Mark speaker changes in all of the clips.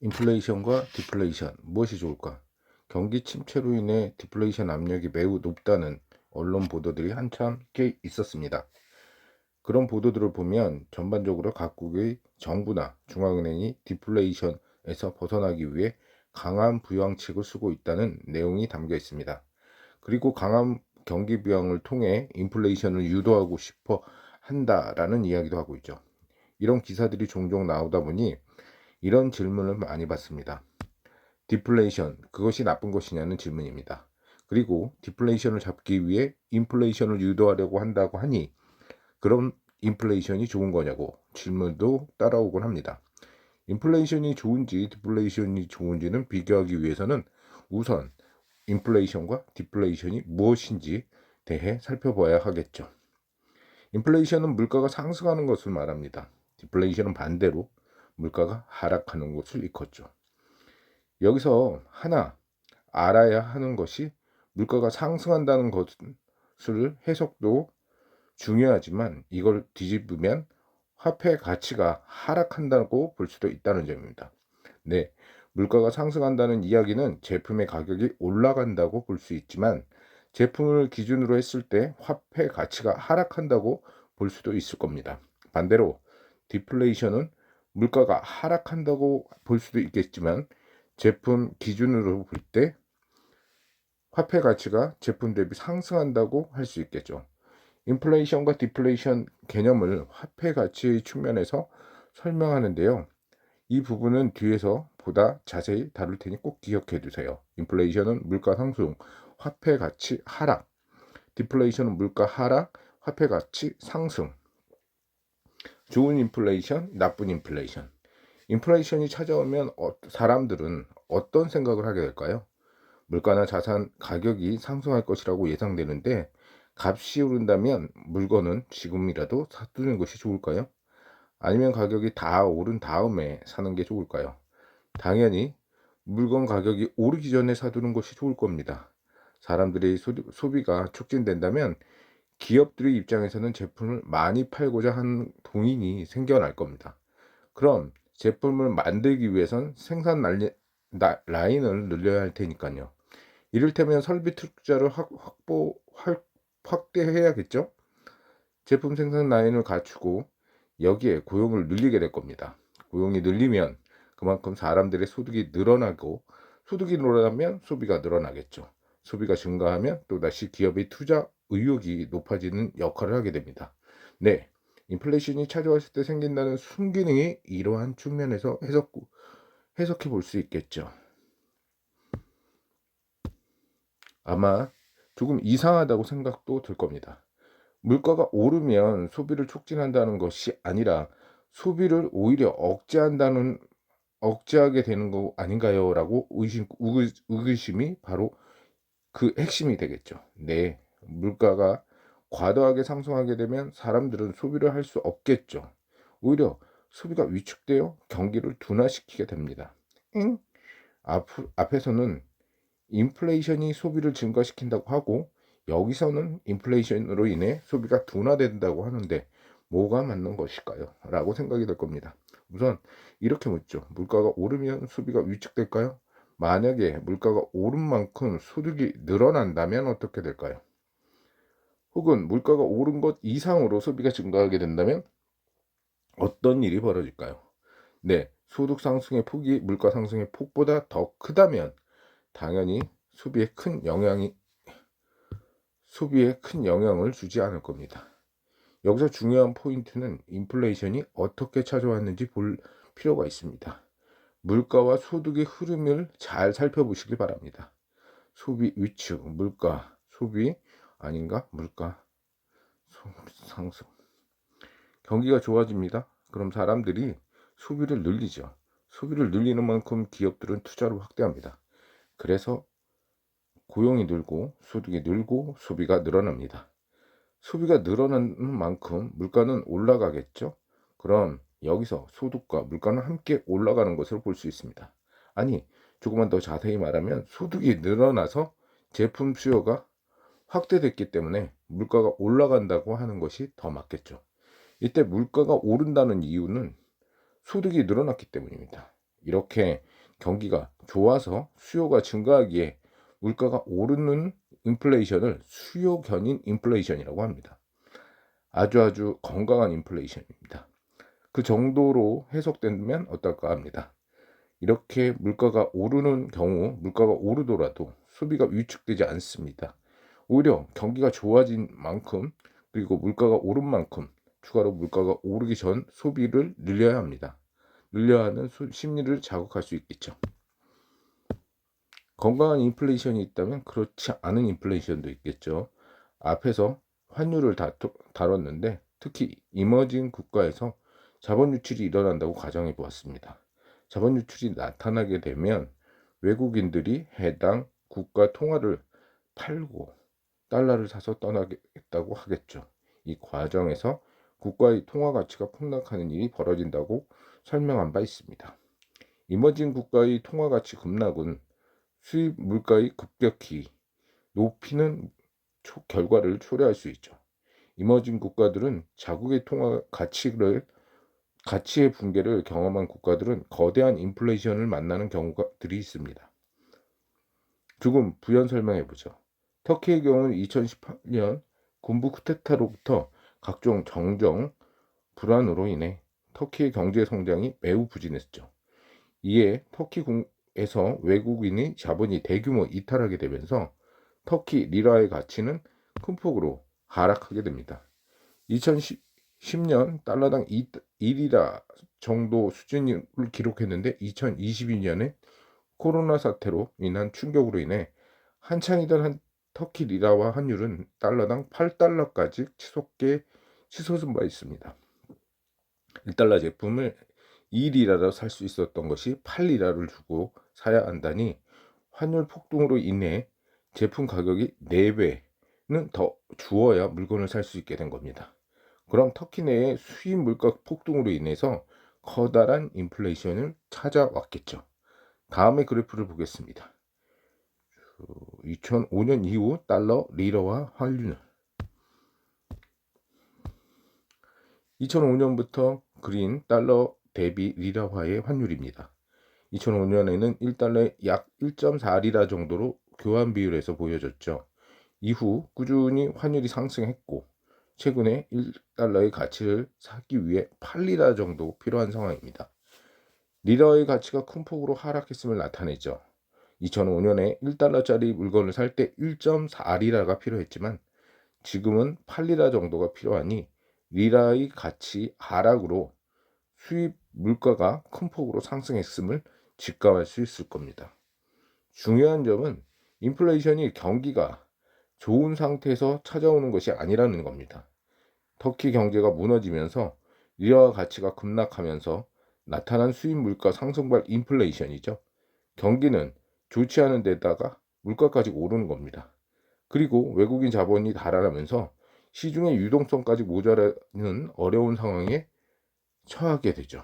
Speaker 1: 인플레이션과 디플레이션 무엇이 좋을까? 경기 침체로 인해 디플레이션 압력이 매우 높다는 언론 보도들이 한참 꽤 있었습니다. 그런 보도들을 보면 전반적으로 각국의 정부나 중앙은행이 디플레이션에서 벗어나기 위해 강한 부양책을 쓰고 있다는 내용이 담겨 있습니다. 그리고 강한 경기 부양을 통해 인플레이션을 유도하고 싶어 한다라는 이야기도 하고 있죠. 이런 기사들이 종종 나오다 보니 이런 질문을 많이 받습니다. 디플레이션, 그것이 나쁜 것이냐는 질문입니다. 그리고 디플레이션을 잡기 위해 인플레이션을 유도하려고 한다고 하니 그럼 인플레이션이 좋은 거냐고 질문도 따라오곤 합니다. 인플레이션이 좋은지 디플레이션이 좋은지는 비교하기 위해서는 우선 인플레이션과 디플레이션이 무엇인지 대해 살펴봐야 하겠죠. 인플레이션은 물가가 상승하는 것을 말합니다. 디플레이션은 반대로 물가가 하락하는 것을 일컫죠. 여기서 하나 알아야 하는 것이 물가가 상승한다는 것을 해석도 중요하지만 이걸 뒤집으면 화폐 가치가 하락한다고 볼 수도 있다는 점입니다. 네, 물가가 상승한다는 이야기는 제품의 가격이 올라간다고 볼 수 있지만 제품을 기준으로 했을 때 화폐 가치가 하락한다고 볼 수도 있을 겁니다. 반대로 디플레이션은 물가가 하락한다고 볼 수도 있겠지만 제품 기준으로 볼 때 화폐 가치가 제품 대비 상승한다고 할 수 있겠죠. 인플레이션과 디플레이션 개념을 화폐 가치의 측면에서 설명하는데요. 이 부분은 뒤에서 보다 자세히 다룰 테니 꼭 기억해 두세요. 인플레이션은 물가 상승, 화폐 가치 하락. 디플레이션은 물가 하락, 화폐 가치 상승. 좋은 인플레이션, 나쁜 인플레이션. 인플레이션이 찾아오면 사람들은 어떤 생각을 하게 될까요? 물가나 자산 가격이 상승할 것이라고 예상되는데 값이 오른다면 물건은 지금이라도 사두는 것이 좋을까요? 아니면 가격이 다 오른 다음에 사는 게 좋을까요? 당연히 물건 가격이 오르기 전에 사두는 것이 좋을 겁니다. 사람들의 소비가 촉진된다면 기업들의 입장에서는 제품을 많이 팔고자 하는 동인이 생겨날 겁니다. 그럼 제품을 만들기 위해선 생산 라인을 늘려야 할 테니까요. 이를테면 설비 투자를 확대해야겠죠? 제품 생산 라인을 갖추고 여기에 고용을 늘리게 될 겁니다. 고용이 늘리면 그만큼 사람들의 소득이 늘어나고 소득이 늘어나면 소비가 늘어나겠죠. 소비가 증가하면 또다시 기업의 투자 의욕이 높아지는 역할을 하게 됩니다. 네, 인플레이션이 찾아왔을 때 생긴다는 순기능이 이러한 측면에서 해석해 볼 수 있겠죠. 아마 조금 이상하다고 생각도 들 겁니다. 물가가 오르면 소비를 촉진한다는 것이 아니라 소비를 오히려 억제하게 되는 거 아닌가요? 라고 의구심이 바로 그 핵심이 되겠죠. 네, 물가가 과도하게 상승하게 되면 사람들은 소비를 할 수 없겠죠. 오히려 소비가 위축되어 경기를 둔화시키게 됩니다. 앞에서는 인플레이션이 소비를 증가시킨다고 하고 여기서는 인플레이션으로 인해 소비가 둔화된다고 하는데 뭐가 맞는 것일까요? 라고 생각이 될 겁니다. 우선 이렇게 묻죠. 물가가 오르면 소비가 위축될까요? 만약에 물가가 오른 만큼 소득이 늘어난다면 어떻게 될까요? 혹은 물가가 오른 것 이상으로 소비가 증가하게 된다면 어떤 일이 벌어질까요? 네, 소득 상승의 폭이 물가 상승의 폭보다 더 크다면 당연히 소비에 큰 영향을 주지 않을 겁니다. 여기서 중요한 포인트는 인플레이션이 어떻게 찾아왔는지 볼 필요가 있습니다. 물가와 소득의 흐름을 잘 살펴보시기 바랍니다. 소비 위축, 물가, 소비 아닌가? 물가 상승. 경기가 좋아집니다. 그럼 사람들이 소비를 늘리죠. 소비를 늘리는 만큼 기업들은 투자를 확대합니다. 그래서 고용이 늘고 소득이 늘고 소비가 늘어납니다. 소비가 늘어나는 만큼 물가는 올라가겠죠. 그럼 여기서 소득과 물가는 함께 올라가는 것을 볼 수 있습니다. 아니, 조금만 더 자세히 말하면 소득이 늘어나서 제품 수요가 확대됐기 때문에 물가가 올라간다고 하는 것이 더 맞겠죠. 이때 물가가 오른다는 이유는 소득이 늘어났기 때문입니다. 이렇게 경기가 좋아서 수요가 증가하기에 물가가 오르는 인플레이션을 수요 견인 인플레이션이라고 합니다. 아주 건강한 인플레이션입니다. 그 정도로 해석되면 어떨까 합니다. 이렇게 물가가 오르는 경우 물가가 오르더라도 소비가 위축되지 않습니다. 오히려 경기가 좋아진 만큼 그리고 물가가 오른 만큼 추가로 물가가 오르기 전 소비를 늘려야 합니다. 늘려야 하는 심리를 자극할 수 있겠죠. 건강한 인플레이션이 있다면 그렇지 않은 인플레이션도 있겠죠. 앞에서 환율을 다뤘는데 특히 이머징 국가에서 자본 유출이 일어난다고 가정해 보았습니다. 자본 유출이 나타나게 되면 외국인들이 해당 국가 통화를 팔고 달러를 사서 떠나겠다고 하겠죠. 이 과정에서 국가의 통화 가치가 폭락하는 일이 벌어진다고 설명한 바 있습니다. 이머징 국가의 통화 가치 급락은 수입 물가의 급격히 높이는 결과를 초래할 수 있죠. 이머징 국가들은 자국의 통화 가치의 붕괴를 경험한 국가들은 거대한 인플레이션을 만나는 경우들이 있습니다. 조금 부연 설명해 보죠. 터키의 경우는 2018년 군부 쿠데타로부터 각종 정정 불안으로 인해 터키의 경제 성장이 매우 부진했죠. 이에 터키에서 외국인의 자본이 대규모 이탈하게 되면서 터키 리라의 가치는 큰 폭으로 하락하게 됩니다. 2010년 달러당 1리라 정도 수준을 기록했는데 2022년에 코로나 사태로 인한 충격으로 인해 한창이던 터키 리라와 환율은 달러당 8달러까지 치솟은 바 있습니다. 1달러 제품을 2리라로 살 수 있었던 것이 8리라를 주고 사야 한다니 환율 폭등으로 인해 제품 가격이 4배는 더 주어야 물건을 살 수 있게 된 겁니다. 그럼 터키 내의 수입 물가 폭등으로 인해서 커다란 인플레이션을 찾아왔겠죠. 다음의 그래프를 보겠습니다. 2005년 이후 달러, 리라와 환율 2005년부터 그린 달러 대비 리라화의 환율입니다. 2005년에는 1달러에 약 1.4리라 정도로 교환 비율에서 보여졌죠. 이후 꾸준히 환율이 상승했고 최근에 1달러의 가치를 사기 위해 8리라 정도 필요한 상황입니다. 리라의 가치가 큰 폭으로 하락했음을 나타내죠. 2005년에 1달러짜리 물건을 살 때 1.4리라가 필요했지만 지금은 8리라 정도가 필요하니 리라의 가치 하락으로 수입 물가가 큰 폭으로 상승했음을 직감할 수 있을 겁니다. 중요한 점은 인플레이션이 경기가 좋은 상태에서 찾아오는 것이 아니라는 겁니다. 터키 경제가 무너지면서 리라 가치가 급락하면서 나타난 수입 물가 상승발 인플레이션이죠. 경기는 좋지 않은 데다가 물가까지 오르는 겁니다. 그리고 외국인 자본이 달아나면서 시중의 유동성까지 모자라는 어려운 상황에 처하게 되죠.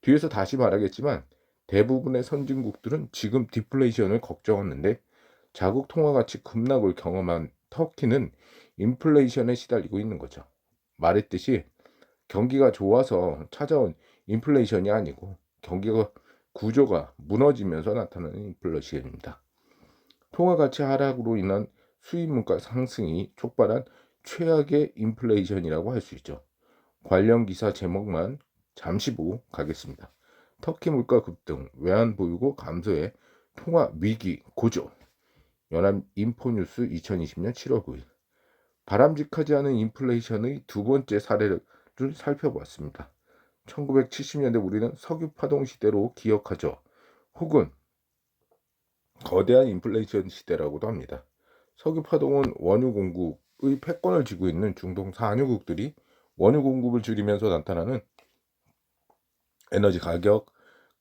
Speaker 1: 뒤에서 다시 말하겠지만 대부분의 선진국들은 지금 디플레이션을 걱정하는데 자국 통화 가치 급락을 경험한 터키는 인플레이션에 시달리고 있는 거죠. 말했듯이 경기가 좋아서 찾아온 인플레이션이 아니고 경기가 구조가 무너지면서 나타나는 인플레이션입니다. 통화 가치 하락으로 인한 수입 물가 상승이 촉발한 최악의 인플레이션이라고 할 수 있죠. 관련 기사 제목만 잠시 보고 가겠습니다. 터키 물가 급등, 외환 보유고 감소에 통화 위기 고조. 연합인포뉴스 2020년 7월 9일. 바람직하지 않은 인플레이션의 두 번째 사례를 살펴보았습니다. 1970년대 우리는 석유 파동 시대로 기억하죠. 혹은 거대한 인플레이션 시대라고도 합니다. 석유 파동은 원유 공급의 패권을 쥐고 있는 중동 산유국들이 원유 공급을 줄이면서 나타나는 에너지 가격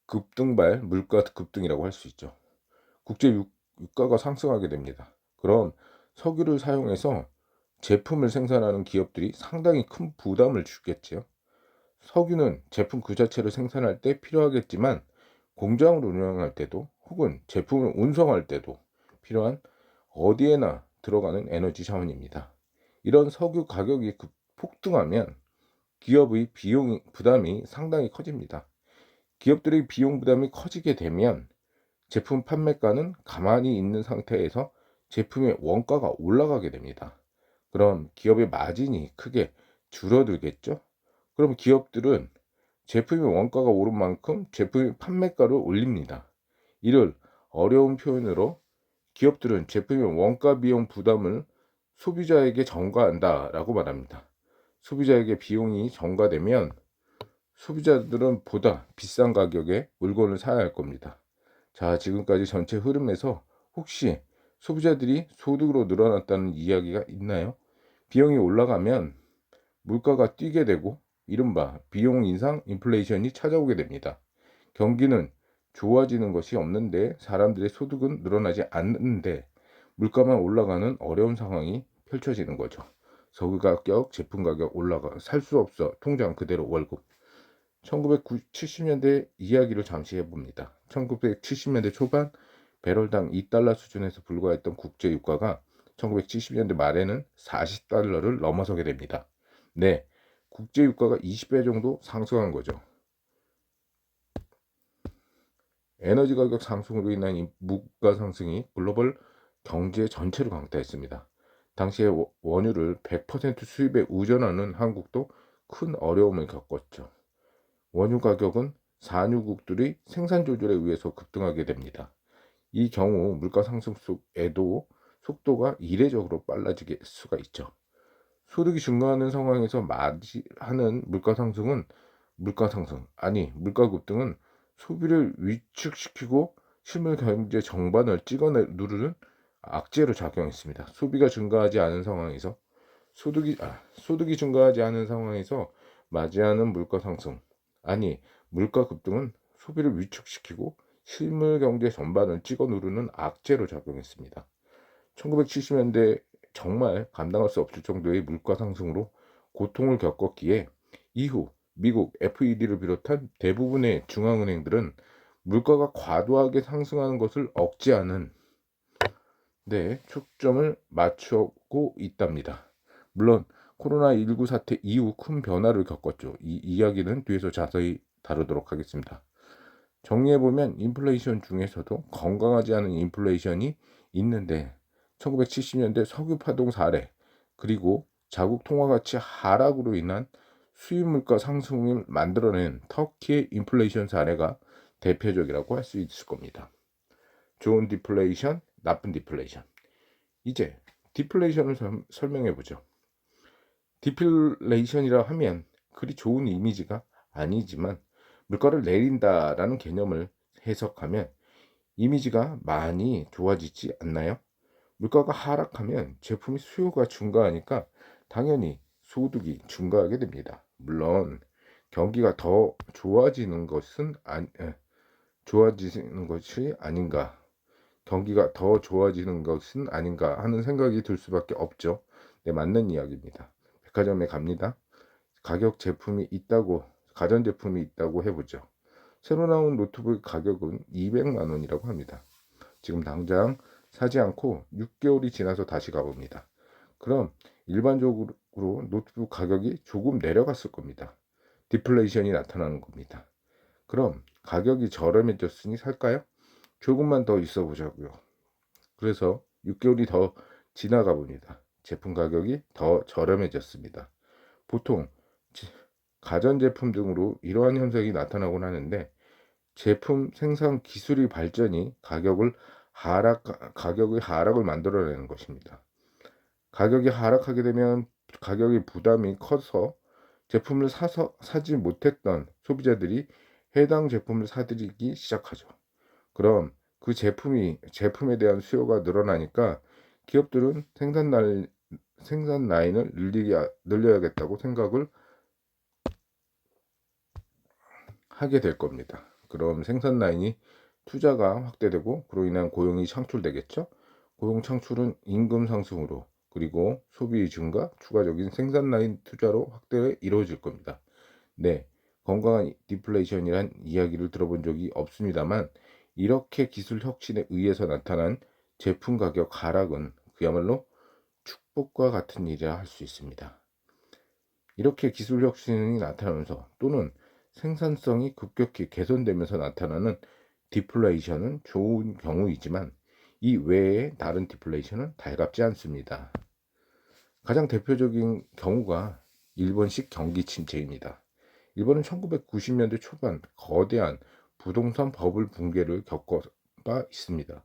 Speaker 1: 급등발 물가 급등이라고 할 수 있죠. 국제 유가가 상승하게 됩니다. 그럼 석유를 사용해서 제품을 생산하는 기업들이 상당히 큰 부담을 주겠죠. 석유는 제품 그 자체를 생산할 때 필요하겠지만 공장을 운영할 때도 혹은 제품을 운송할 때도 필요한 어디에나 들어가는 에너지 자원입니다. 이런 석유 가격이 폭등하면 기업의 비용 부담이 상당히 커집니다. 기업들의 비용 부담이 커지게 되면 제품 판매가는 가만히 있는 상태에서 제품의 원가가 올라가게 됩니다. 그럼 기업의 마진이 크게 줄어들겠죠? 그럼 기업들은 제품의 원가가 오른 만큼 제품의 판매가를 올립니다. 이를 어려운 표현으로 기업들은 제품의 원가 비용 부담을 소비자에게 전가한다라고 말합니다. 소비자에게 비용이 전가되면 소비자들은 보다 비싼 가격에 물건을 사야 할 겁니다. 자, 지금까지 전체 흐름에서 혹시 소비자들이 소득으로 늘어났다는 이야기가 있나요? 비용이 올라가면 물가가 뛰게 되고 이른바 비용 인상 인플레이션이 찾아오게 됩니다. 경기는 좋아지는 것이 없는데 사람들의 소득은 늘어나지 않는데 물가만 올라가는 어려운 상황이 펼쳐지는 거죠. 서구 가격, 제품 가격 올라가 살 수 없어 통장 그대로 월급. 1970년대 이야기를 잠시 해봅니다. 1970년대 초반 배럴당 2달러 수준에서 불과했던 국제 유가가 1970년대 말에는 40달러를 넘어서게 됩니다. 네, 국제 유가가 20배 정도 상승한 거죠. 에너지 가격 상승으로 인한 이 물가 상승이 글로벌 경제 전체를 강타했습니다. 당시에 원유를 100% 수입에 의존하는 한국도 큰 어려움을 겪었죠. 원유 가격은 산유국들의 생산 조절에 의해서 급등하게 됩니다. 이 경우 물가 상승 속에도 속도가 이례적으로 빨라질 수가 있죠. 소득이 증가하는 상황에서 맞이하는 물가 상승, 물가 급등은 소비를 위축시키고 실물 경제 정반을 찍어 누르는 악재로 작용했습니다. 소비가 증가하지 않은 상황에서 소득이 증가하지 않은 상황에서 맞이하는 물가 상승, 물가 급등은 소비를 위축시키고 실물 경제 전반을 찍어 누르는 악재로 작용했습니다. 1970년대 정말 감당할 수 없을 정도의 물가 상승으로 고통을 겪었기에 이후 미국 FED를 비롯한 대부분의 중앙은행들은 물가가 과도하게 상승하는 것을 억제하는 데 초점을 맞추고 있답니다. 물론 코로나19 사태 이후 큰 변화를 겪었죠. 이 이야기는 뒤에서 자세히 다루도록 하겠습니다. 정리해보면 인플레이션 중에서도 건강하지 않은 인플레이션이 있는데 1970년대 석유 파동 사례 그리고 자국 통화 가치 하락으로 인한 수입 물가 상승을 만들어낸 터키의 인플레이션 사례가 대표적이라고 할 수 있을 겁니다. 좋은 디플레이션, 나쁜 디플레이션. 이제 디플레이션을 설명해 보죠. 디플레이션이라 하면 그리 좋은 이미지가 아니지만 물가를 내린다라는 개념을 해석하면 이미지가 많이 좋아지지 않나요? 물가가 하락하면 제품의 수요가 증가하니까 당연히 소득이 증가하게 됩니다. 물론 경기가 더 좋아지는 것은 좋아지는 것이 아닌가 경기가 더 좋아지는 것은 아닌가 하는 생각이 들 수밖에 없죠. 네, 맞는 이야기입니다. 백화점에 갑니다. 가전제품이 있다고 해보죠. 새로 나온 노트북 가격은 200만 원이라고 합니다. 지금 당장 사지 않고 6개월이 지나서 다시 가봅니다. 그럼 일반적으로 노트북 가격이 조금 내려갔을 겁니다. 디플레이션이 나타나는 겁니다. 그럼 가격이 저렴해졌으니 살까요? 조금만 더 있어 보자고요. 그래서 6개월이 더 지나가 봅니다. 제품 가격이 더 저렴해졌습니다. 보통 가전제품 등으로 이러한 현상이 나타나곤 하는데 제품 생산 기술의 발전이 가격의 하락을 만들어내는 것입니다. 가격이 하락하게 되면 가격의 부담이 커서 제품을 사지 못했던 소비자들이 해당 제품을 사들이기 시작하죠. 그럼 그 제품에 대한 수요가 늘어나니까 기업들은 생산 라인을 늘려야겠다고 생각을 하게 될 겁니다. 그럼 생산 라인이 투자가 확대되고 그로 인한 고용이 창출되겠죠. 고용 창출은 임금 상승으로 그리고 소비 증가, 추가적인 생산 라인 투자로 확대 이루어질 겁니다. 네, 건강한 디플레이션이란 이야기를 들어본 적이 없습니다만 이렇게 기술 혁신에 의해서 나타난 제품 가격 하락은 그야말로 축복과 같은 일이라 할 수 있습니다. 이렇게 기술 혁신이 나타나면서 또는 생산성이 급격히 개선되면서 나타나는 디플레이션은 좋은 경우이지만 이 외에 다른 디플레이션은 달갑지 않습니다. 가장 대표적인 경우가 일본식 경기 침체입니다. 일본은 1990년대 초반 거대한 부동산 버블 붕괴를 겪어 봐 있습니다.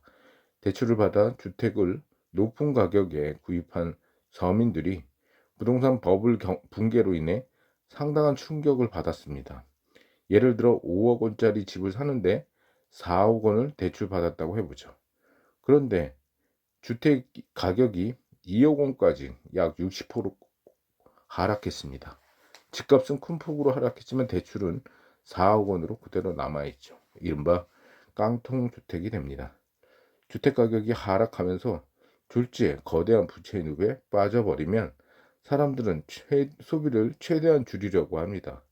Speaker 1: 대출을 받아 주택을 높은 가격에 구입한 서민들이 부동산 버블 붕괴로 인해 상당한 충격을 받았습니다. 예를 들어 5억 원짜리 집을 사는데 4억 원을 대출 받았다고 해보죠. 그런데 주택 가격이 2억 원까지 약 60% 하락했습니다. 집값은 큰 폭으로 하락했지만 대출은 4억 원으로 그대로 남아있죠. 이른바 깡통주택이 됩니다. 주택 가격이 하락하면서 졸지에 거대한 부채 늪에 빠져버리면 사람들은 소비를 최대한 줄이려고 합니다.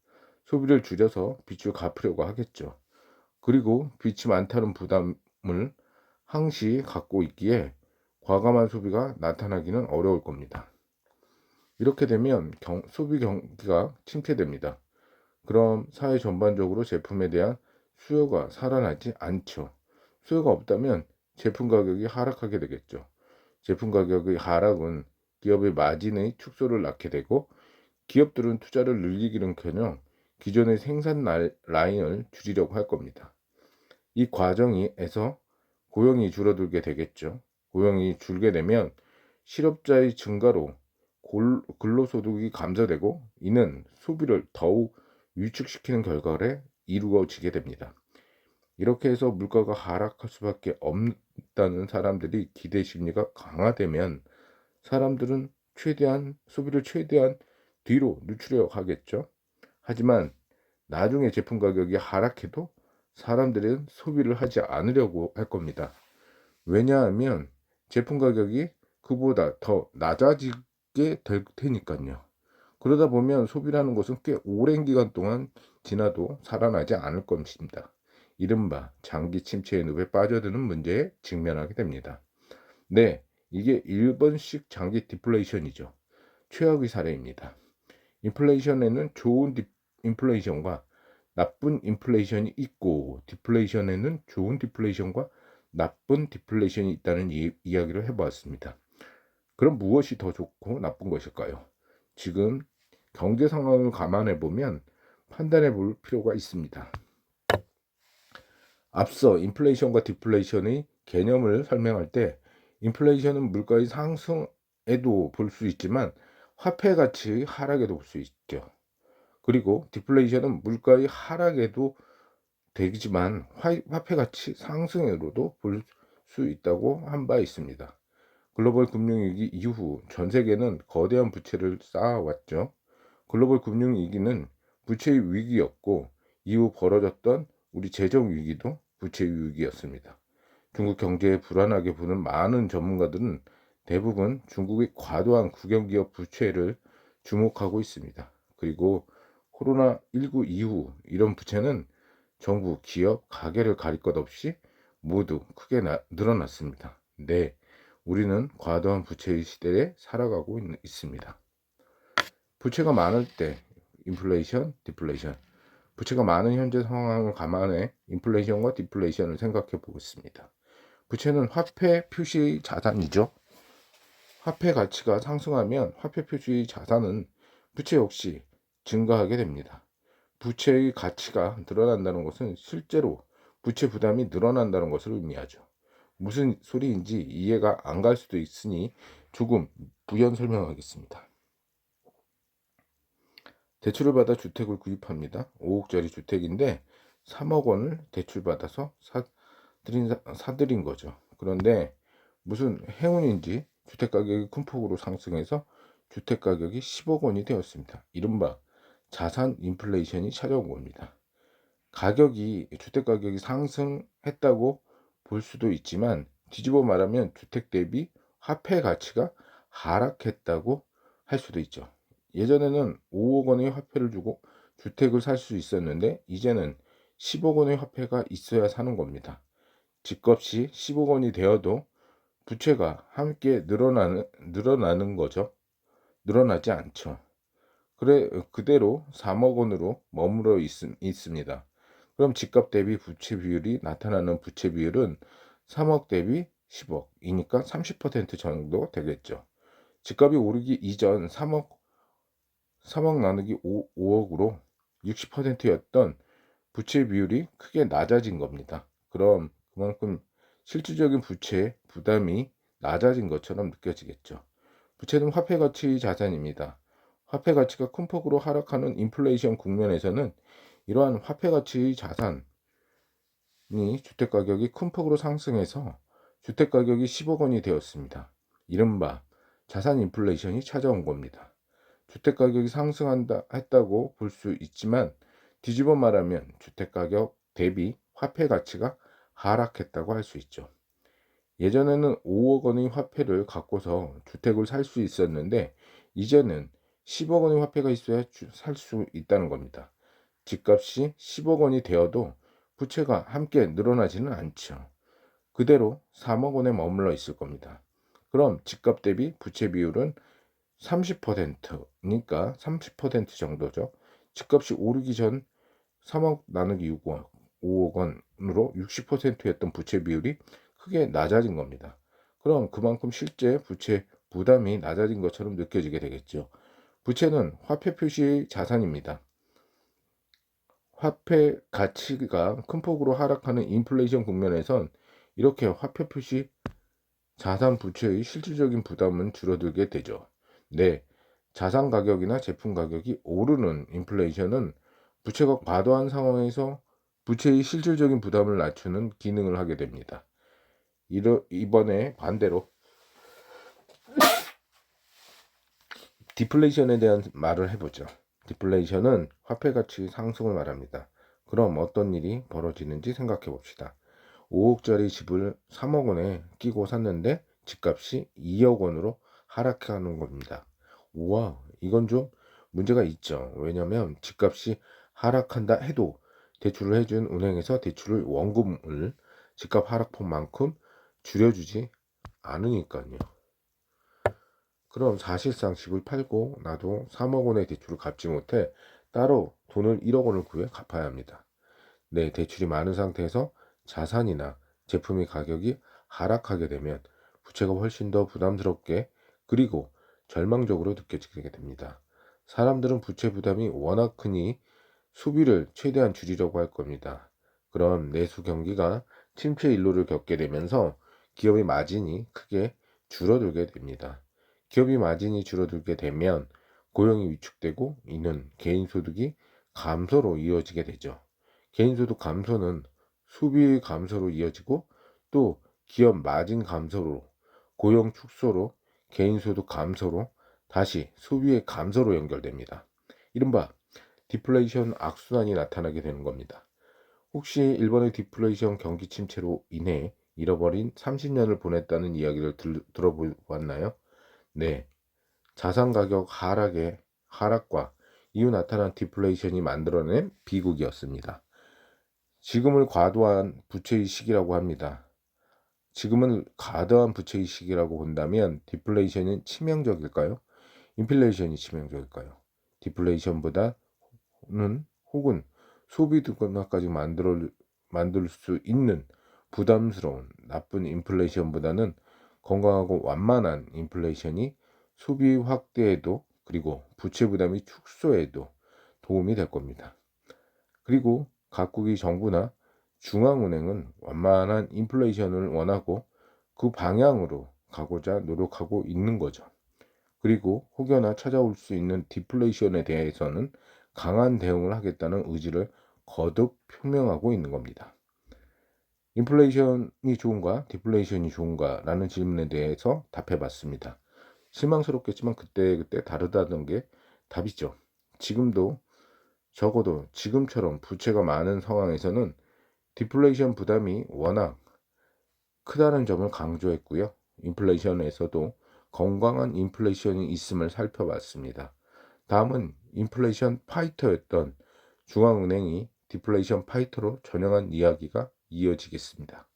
Speaker 1: 소비를 줄여서 빚을 갚으려고 하겠죠. 그리고 빚이 많다는 부담을 항시 갖고 있기에 과감한 소비가 나타나기는 어려울 겁니다. 이렇게 되면 소비 경기가 침체됩니다. 그럼 사회 전반적으로 제품에 대한 수요가 살아나지 않죠. 수요가 없다면 제품 가격이 하락하게 되겠죠. 제품 가격의 하락은 기업의 마진의 축소를 낳게 되고 기업들은 투자를 늘리기는커녕 기존의 생산 라인을 줄이려고 할 겁니다. 이 과정에서 고용이 줄어들게 되겠죠. 고용이 줄게 되면 실업자의 증가로 근로소득이 감소되고 이는 소비를 더욱 위축시키는 결과를 이루어지게 됩니다. 이렇게 해서 물가가 하락할 수밖에 없다는 사람들이 기대 심리가 강화되면 사람들은 소비를 최대한 뒤로 늦추려 하겠죠. 하지만 나중에 제품 가격이 하락해도 사람들은 소비를 하지 않으려고 할 겁니다. 왜냐하면 제품 가격이 그보다 더 낮아지게 될 테니까요. 그러다 보면 소비라는 것은 꽤 오랜 기간 동안 지나도 살아나지 않을 것입니다. 이른바 장기 침체의 늪에 빠져드는 문제에 직면하게 됩니다. 네, 이게 일본식 장기 디플레이션이죠. 최악의 사례입니다. 인플레이션에는 좋은 인플레이션과 나쁜 인플레이션이 있고 디플레이션에는 좋은 디플레이션과 나쁜 디플레이션이 있다는 이야기를 해보았습니다. 그럼 무엇이 더 좋고 나쁜 것일까요? 지금 경제 상황을 감안해 보면 판단해 볼 필요가 있습니다. 앞서 인플레이션과 디플레이션의 개념을 설명할 때 인플레이션은 물가의 상승에도 볼 수 있지만 화폐 가치 하락에도 볼 수 있죠. 그리고 디플레이션은 물가의 하락에도 되지만 화폐 가치 상승으로도 볼 수 있다고 한 바 있습니다. 글로벌 금융위기 이후 전 세계는 거대한 부채를 쌓아왔죠. 글로벌 금융위기는 부채의 위기였고 이후 벌어졌던 우리 재정 위기도 부채의 위기였습니다. 중국 경제에 불안하게 보는 많은 전문가들은 대부분 중국의 과도한 국영기업 부채를 주목하고 있습니다. 그리고 코로나19 이후 이런 부채는 정부, 기업, 가게를 가릴 것 없이 모두 크게 늘어났습니다. 네, 우리는 과도한 부채의 시대에 살아가고 있습니다. 부채가 많을 때 인플레이션, 디플레이션. 부채가 많은 현재 상황을 감안해 인플레이션과 디플레이션을 생각해 보겠습니다. 부채는 화폐 표시의 자산이죠. 화폐 가치가 상승하면 화폐 표시의 자산은 부채 역시 증가하게 됩니다. 부채의 가치가 늘어난다는 것은 실제로 부채 부담이 늘어난다는 것을 의미하죠. 무슨 소리인지 이해가 안 갈 수도 있으니 조금 부연 설명하겠습니다. 대출을 받아 주택을 구입합니다. 5억짜리 주택인데 3억 원을 대출받아서 사들인 거죠. 그런데 무슨 행운인지 주택가격이 큰 폭으로 상승해서 주택가격이 10억 원이 되었습니다. 이른바 자산 인플레이션이 찾아온 겁니다. 주택가격이 상승했다고 볼 수도 있지만 뒤집어 말하면 주택 대비 화폐 가치가 하락했다고 할 수도 있죠. 예전에는 5억 원의 화폐를 주고 주택을 살 수 있었는데 이제는 10억 원의 화폐가 있어야 사는 겁니다. 집값이 10억 원이 되어도 부채가 함께 늘어나는 거죠. 늘어나지 않죠. 그대로 3억 원으로 머물러 있습니다. 그럼 집값 대비 부채 비율이 나타나는 부채 비율은 3억 대비 10억이니까 30% 정도 되겠죠. 집값이 오르기 이전 3억 나누기 5억으로 60%였던 부채 비율이 크게 낮아진 겁니다. 그럼 그만큼 실질적인 부채 부담이 낮아진 것처럼 느껴지겠죠. 부채는 화폐 가치 자산입니다. 화폐 가치가 큰 폭으로 하락하는 인플레이션 국면에서는 이러한 화폐 가치 자산이 주택 가격이 큰 폭으로 상승해서 주택 가격이 10억 원이 되었습니다. 이른바 자산 인플레이션이 찾아온 겁니다. 주택 가격이 상승한다 했다고 볼 수 있지만 뒤집어 말하면 주택 가격 대비 화폐 가치가 하락했다고 할 수 있죠. 예전에는 5억 원의 화폐를 갖고서 주택을 살 수 있었는데 이제는 10억 원의 화폐가 있어야 살 수 있다는 겁니다. 집값이 10억 원이 되어도 부채가 함께 늘어나지는 않죠. 그대로 3억 원에 머물러 있을 겁니다. 그럼 집값 대비 부채 비율은 30%니까 30% 정도죠. 집값이 오르기 전 3억 나누기 6억, 5억 원으로 60%였던 부채 비율이 크게 낮아진 겁니다. 그럼 그만큼 실제 부채 부담이 낮아진 것처럼 느껴지게 되겠죠. 부채는 화폐 표시의 자산입니다. 화폐 가치가 큰 폭으로 하락하는 인플레이션 국면에선 이렇게 화폐 표시 자산 부채의 실질적인 부담은 줄어들게 되죠. 네, 자산 가격이나 제품 가격이 오르는 인플레이션은 부채가 과도한 상황에서 부채의 실질적인 부담을 낮추는 기능을 하게 됩니다. 이번에 반대로 디플레이션에 대한 말을 해보죠. 디플레이션은 화폐 가치 상승을 말합니다. 그럼 어떤 일이 벌어지는지 생각해 봅시다. 5억짜리 집을 3억 원에 끼고 샀는데 집값이 2억 원으로 하락하는 겁니다. 우와, 이건 좀 문제가 있죠. 왜냐하면 집값이 하락한다 해도 대출을 해준 은행에서 대출을 원금을 집값 하락폭만큼 줄여주지 않으니까요. 그럼 사실상 집을 팔고 나도 3억 원의 대출을 갚지 못해 따로 돈을 1억 원을 구해 갚아야 합니다. 네, 대출이 많은 상태에서 자산이나 제품의 가격이 하락하게 되면 부채가 훨씬 더 부담스럽게 그리고 절망적으로 느껴지게 됩니다. 사람들은 부채 부담이 워낙 크니 소비를 최대한 줄이려고 할 겁니다. 그럼 내수 경기가 침체 일로를 겪게 되면서 기업의 마진이 크게 줄어들게 됩니다. 기업이 마진이 줄어들게 되면 고용이 위축되고 이는 개인 소득이 감소로 이어지게 되죠. 개인소득 감소는 소비 감소로 이어지고 또 기업 마진 감소로 고용 축소로 개인소득 감소로 다시 소비의 감소로 연결됩니다. 이른바 디플레이션 악순환이 나타나게 되는 겁니다. 혹시 일본의 디플레이션 경기 침체로 인해 잃어버린 30년을 보냈다는 이야기를 들어보았나요? 네, 자산 가격 하락과 이후 나타난 디플레이션이 만들어낸 비극이었습니다. 지금을 과도한 부채의 시기라고 합니다. 지금은 과도한 부채의 시기라고 본다면 디플레이션은 치명적일까요? 인플레이션이 치명적일까요? 디플레이션보다는 혹은 소비 둔화까지 만들 수 있는 부담스러운 나쁜 인플레이션보다는 건강하고 완만한 인플레이션이 소비 확대에도 그리고 부채 부담이 축소에도 도움이 될 겁니다. 그리고 각국의 정부나 중앙은행은 완만한 인플레이션을 원하고 그 방향으로 가고자 노력하고 있는 거죠. 그리고 혹여나 찾아올 수 있는 디플레이션에 대해서는 강한 대응을 하겠다는 의지를 거듭 표명하고 있는 겁니다. 인플레이션이 좋은가, 디플레이션이 좋은가 라는 질문에 대해서 답해봤습니다. 실망스럽겠지만 그때 다르다는 게 답이죠. 지금도 적어도 지금처럼 부채가 많은 상황에서는 디플레이션 부담이 워낙 크다는 점을 강조했고요. 인플레이션에서도 건강한 인플레이션이 있음을 살펴봤습니다. 다음은 인플레이션 파이터였던 중앙은행이 디플레이션 파이터로 전향한 이야기가 이어지겠습니다.